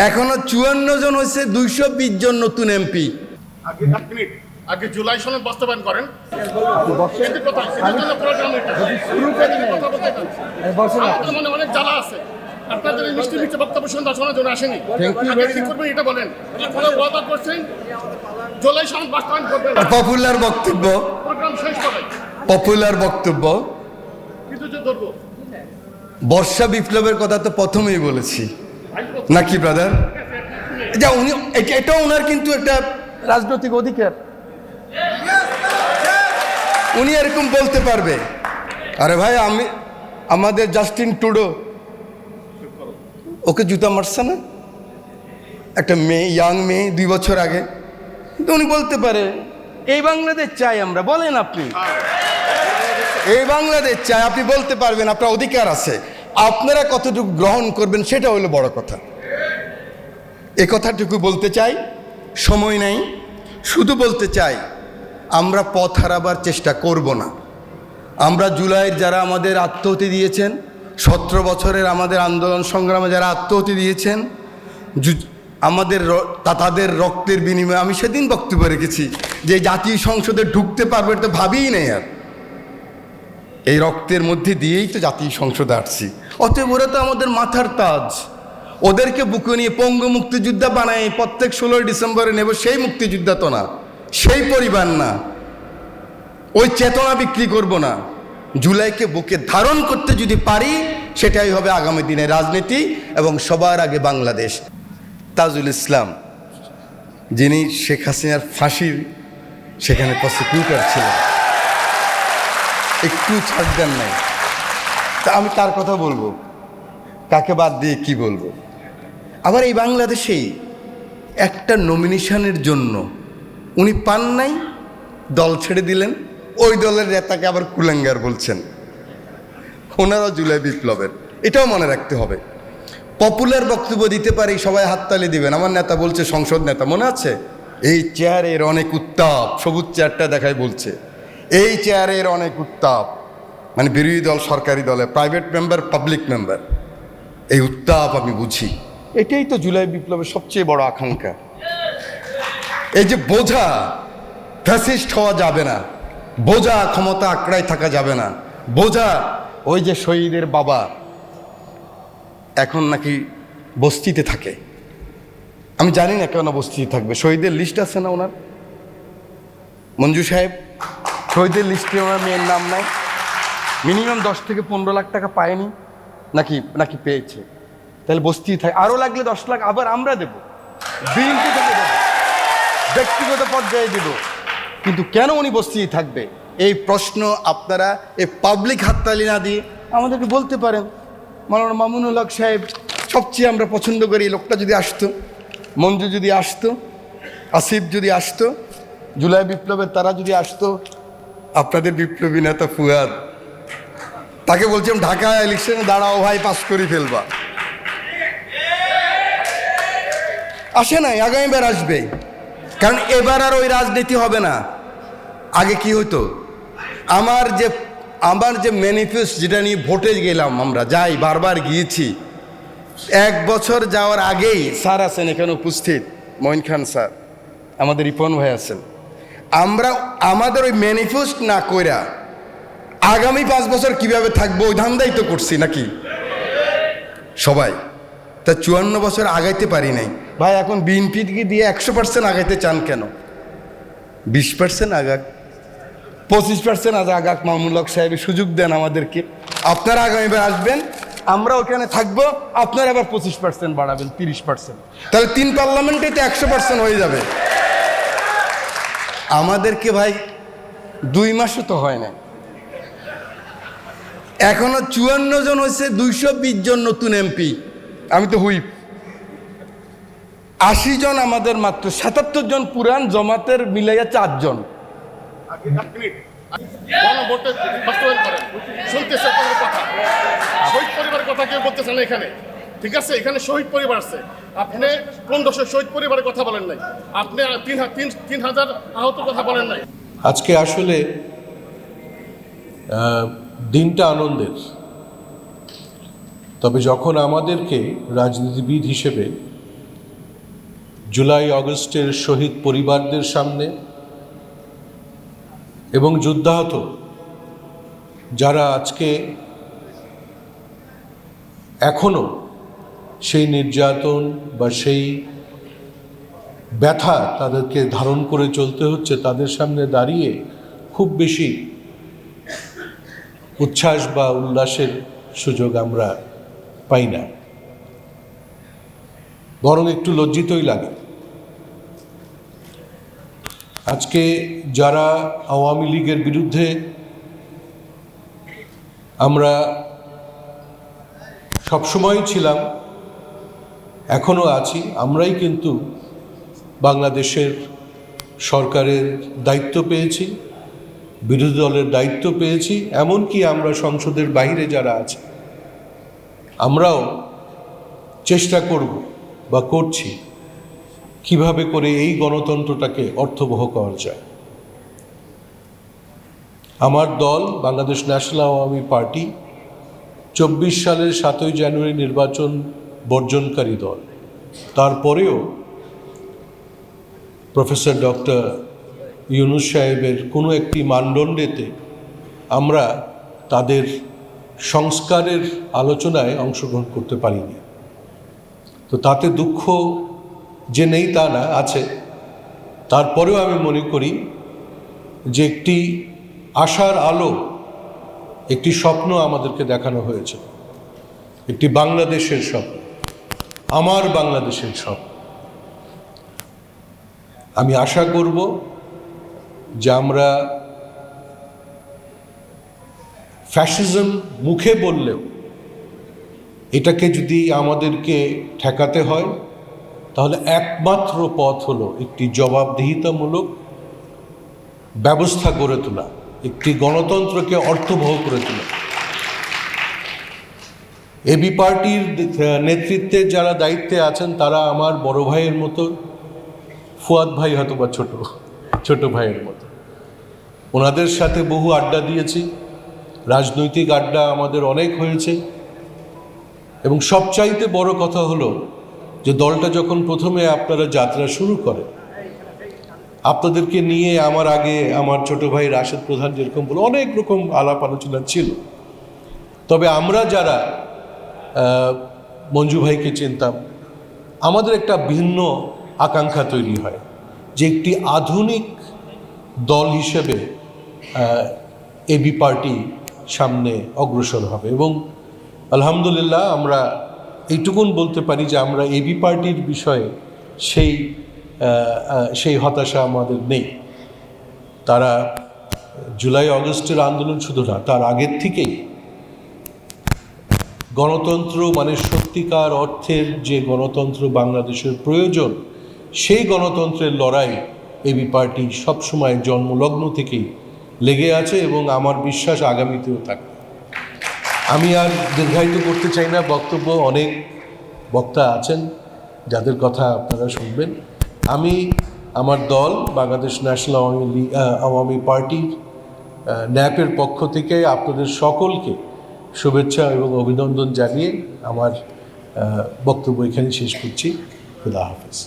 এখনো 54 জন হয়েছে, 220 জন নতুন এমপি। আগে জুলাই সনদ বাস্তবায়ন করেন। মনে অনেক জ্বালা আছে, আপনাদের এই মিষ্টি মিষ্টি বক্তব্য শুনতে শোনার জন্য আসেনি। কি করবেন এটা বলেন। আপনারা ওয়াদা করছেন জুলাই সনদ বাস্তবায়ন করবেন। পপুলার বক্তব্য, প্রোগ্রাম শেষ হবে, পপুলার বক্তব্য। কিন্তু যে ধরবো বর্ষা বিপ্লবের কথা তো প্রথমেই বলেছি নাকি ব্রাদার? যা উনি এটাও ওনার কিন্তু একটা রাজনৈতিক অধিকার, উনি এরকম বলতে পারবে। আরে ভাই, আমাদের জাস্টিন ট্রুডো ওকে জুতা মারছে না একটা মেয়ে, ইয়াং মেয়ে, 2 বছর আগে। কিন্তু উনি বলতে পারে এই বাংলাদেশ চাই আমরা। বলেন আপনি এই বাংলাদেশ চাই, আপনি বলতে পারবেন, আপনার অধিকার আছে। আপনারা কতটুকু গ্রহণ করবেন সেটা হলো বড় কথা। এ কথাটুকু বলতে চাই, সময় নাই, শুধু বলতে চাই আমরা পথ হারাবার চেষ্টা করব না। আমরা জুলাইয়ের যারা আমাদের আত্মহতি দিয়েছেন, 17 বছরের আমাদের আন্দোলন সংগ্রামে যারা আত্মহতি দিয়েছেন, আমাদের তাদের রক্তের বিনিময়ে আমি সেদিন বক্তব্য রেখেছি যে জাতীয় সংসদে ঢুকতে পারবে তো ভাবিই নেই। আর এই রক্তের মধ্যে দিয়েই তো জাতীয় সংসদে আসছি। অতএব ওরা তো আমাদের মাথার তাজ। ওদেরকে বুকে নিয়ে পঙ্গু মুক্তিযোদ্ধা বানায় প্রত্যেক 16 ডিসেম্বরে নেব, সেই মুক্তিযোদ্ধা তো না, সেই পরিবার না, ওই চেতনা বিক্রি করব না। জুলাইকে বুকে ধারণ করতে যদি পারি, সেটাই হবে আগামী দিনে রাজনীতি এবং সবার আগে বাংলাদেশ। তাজুল ইসলাম, যিনি শেখ হাসিনার ফাঁসির সেখানে প্রসিকিউটর ছিলেন, একটু ছাড় দেন নাই। তা আমি তার কথা বলবো, কাকে বাদ দিয়ে কি বলবো? আবার এই বাংলাদেশেই একটা নমিনেশনের জন্য উনি পান নাই, দল ছেড়ে দিলেন, ওই দলের নেতাকে আবার কুলাঙ্গার বলছেন। ওনারা জুলাই বিপ্লবের, এটাও মনে রাখতে হবে। পপুলার বক্তব্য দিতে পারি, সবাই হাততালি দিবেন। আমার নেতা বলছে, সংসদ নেতা মনে আছে, এই চেয়ারের অনেক উত্তাপ, সবুজ চেয়ারটা দেখায় বলছে এই চেয়ারের অনেক উত্তাপ, মানে বিরোধী দল সরকারি দলে, প্রাইভেট মেম্বার পাবলিক মেম্বার, এই উত্তাপ আমি বুঝি। এটাই তো জুলাই বিপ্লবের সবচেয়ে বড় আকাঙ্ক্ষা। এই যে বোঝা, ফ্যাসিস্ট হওয়া যাবে না, বোঝা ক্ষমতা আঁকড়ায় থাকা যাবে না, বোঝা ওই যে শহীদের বাবা এখন নাকি বস্তিতে থাকে। আমি জানি না কেন বস্তিতে থাকবে, শহীদের লিস্ট আছে না ওনার? মঞ্জু সাহেব, শহীদের লিস্টে ওনার মেয়ের নাম নাই? মিনিমাম 10 থেকে 15 লাখ টাকা পায়নি নাকি পেয়েছে? তাহলে বস্তি থাকে। আরও লাগলে 10 লাখ আবার আমরা দেব, বিএনপি থেকে দেব, ব্যক্তিগত পর্যায়ে দেব। কিন্তু কেন উনি বস্তিতে থাকবে? এই প্রশ্ন আপনারা এই পাবলিক হাততালি না দিয়ে আমাদেরকে বলতে পারেন। মাওলানা মামুনুল হক সাহেব সবচেয়ে আমরা পছন্দ করি, এই লোকটা যদি আসতো, মঞ্জু যদি আসতো, আসিফ যদি আসতো, জুলাই বিপ্লবের তারা যদি আসতো, আপনাদের বিপ্লবী নেতা ফুয়াদ, তাকে বলছিলাম ঢাকা ইলেকশনে দাঁড়াও ভাই, পাস করে ফেলবা। আসে নাই, আগামীবার আসবে। কারণ এবার আর ওই রাজনীতি হবে না। আগে কি হতো, আমার যে ম্যানিফেস্ট, যেটা নিয়ে ভোটে গেলাম, আমরা যাই, বারবার গিয়েছি। 1 বছর যাওয়ার আগেই স্যার আছেন এখানে উপস্থিত, মঈন খান স্যার, আমাদের রিপন ভাই আছেন, আমরা আমাদের ওই ম্যানিফেস্ট না কইরা আগামী 5 বছর কিভাবে থাকবো ওই ধান্দাই তো করছি নাকি সবাই। তা 54 বছর আগাইতে পারি নাই ভাই। এখন বিএনপিকে দিয়ে 100% আগাইতে চান কেন? 20% আগাক, 25% আগাক। মামুনুল হক সাহেব সুযোগ দেন আমাদেরকে। আপনারা আগামীবার আসবেন, আমরা ওখানে থাকবো, আপনারা আবার 25% বাড়াবেন, 30%। তাহলে 3 পার্লামেন্টে তো 100% হয়ে যাবে। আমাদেরকে ভাই 2 মাসও তো হয় না, এখনো 54 জন হয়েছে, 220 জন নতুন এমপি। আমি তো হুইপ। 80 জন আমাদের মাত্র, 77 জন পুরান, জমাতের মিলাইয়া 4 জন। শহীদ পরিবারের কথা কেউ বলতেছে না এখানে, ঠিক আছে? এখানে শহীদ পরিবার আছে, আপনি 1500 শহীদ পরিবারের কথা বলেন নাই, আপনি 3000 আহত কথা বলেন নাই। আজকে আসলে দিনটা আনন্দের। তবে যখন আমাদেরকে রাজনীতিবিদ হিসেবে জুলাই আগস্টের শহীদ পরিবারদের সামনে এবং যুদ্ধাহত যারা আজকে এখনো সেই নির্যাতন বা সেই ব্যথা তাদেরকে ধারণ করে চলতে হচ্ছে, তাদের সামনে দাঁড়িয়ে খুব বেশি উচ্ছ্বাস বা উল্লাসের সুযোগ আমরা পাই না, বরং একটু লজ্জিতই লাগে। আজকে যারা আওয়ামী লীগের বিরুদ্ধে আমরা সবসময় ছিলাম, এখনো আছি, আমরাই কিন্তু বাংলাদেশের সরকারের দায়িত্ব পেয়েছি, বিরোধী দলের দায়িত্ব পেয়েছি, এমনকি আমরা সংসদের বাইরে যারা আছে আমরাও চেষ্টা করব বা করছি কিভাবে করে এই গণতন্ত্রটাকে অর্থবহ করা যায়। আমার দল বাংলাদেশ ন্যাশনাল আওয়ামী পার্টি 24 সালের 7ই জানুয়ারি নির্বাচন বর্জনকারী দল, তারপরেও প্রফেসর ডক্টর ইউনূস সাহেবের কোনো একটি মানদণ্ডেতে আমরা তাদের সংস্কারের আলোচনায় অংশগ্রহণ করতে পারিনি। তো তাতে দুঃখ যে নেই তা না, আছে। তারপরেও আমি মনে করি যে একটি আশার আলো, একটি স্বপ্ন আমাদেরকে দেখানো হয়েছে, একটি বাংলাদেশের স্বপ্ন, আমার বাংলাদেশের স্বপ্ন। আমি আশা করব যে আমরা ফ্যাসিজম মুখে বললেও এটাকে যদি আমাদেরকে ঠেকাতে হয় তাহলে একমাত্র পথ হলো একটি জবাবদিহিতামূলক ব্যবস্থা গড়ে তোলা, একটি গণতন্ত্রকে অর্থবহ করে তোলা। এবি পার্টির নেতৃত্বে যারা দায়িত্বে আছেন তারা আমার বড় ভাইয়ের মতো, ফুয়াদ ভাই হয়তো বা ছোট ভাইয়ের মতো। ওনাদের সাথে বহু আড্ডা দিয়েছি, রাজনৈতিক আড্ডা আমাদের অনেক হয়েছে, এবং সবচাইতে বড় কথা হলো যে দলটা যখন প্রথমে আপনারা যাত্রা শুরু করে, আপনাদেরকে নিয়ে আমার আগে আমার ছোট ভাই রাশেদ প্রধান যেরকম বলে অনেক রকম আলাপ আলোচনা ছিল। তবে আমরা যারা মঞ্জু ভাইকে চিনতাম, আমাদের একটা ভিন্ন আকাঙ্ক্ষা তৈরি হয় যে একটি আধুনিক দল হিসেবে এবি পার্টি সামনে অগ্রসর হবে। এবং আলহামদুলিল্লাহ আমরা এইটুকুন বলতে পারি যে আমরা এবি পার্টির বিষয়ে সেই হতাশা আমাদের নেই। তারা জুলাই আগস্টের আন্দোলন শুধু না, তার আগের থেকেই গণতন্ত্র মানে সত্যিকার অর্থের যে গণতন্ত্র বাংলাদেশের প্রয়োজন, সেই গণতন্ত্রের লড়াই এবি পার্টি সবসময় জন্মলগ্ন থেকেই লেগে আছে এবং আমার বিশ্বাস আগামীতেও থাকবে। আমি আর দীর্ঘায়িত করতে চাই না বক্তব্য, অনেক বক্তা আছেন যাদের কথা আপনারা শুনবেন। আমি আমার দল বাংলাদেশ ন্যাশনাল আওয়ামী পার্টির ন্যাপের পক্ষ থেকে আপনাদের সকলকে শুভেচ্ছা এবং অভিনন্দন জানিয়ে আমার বক্তব্য এখানে শেষ করছি। খুদা হাফেজ।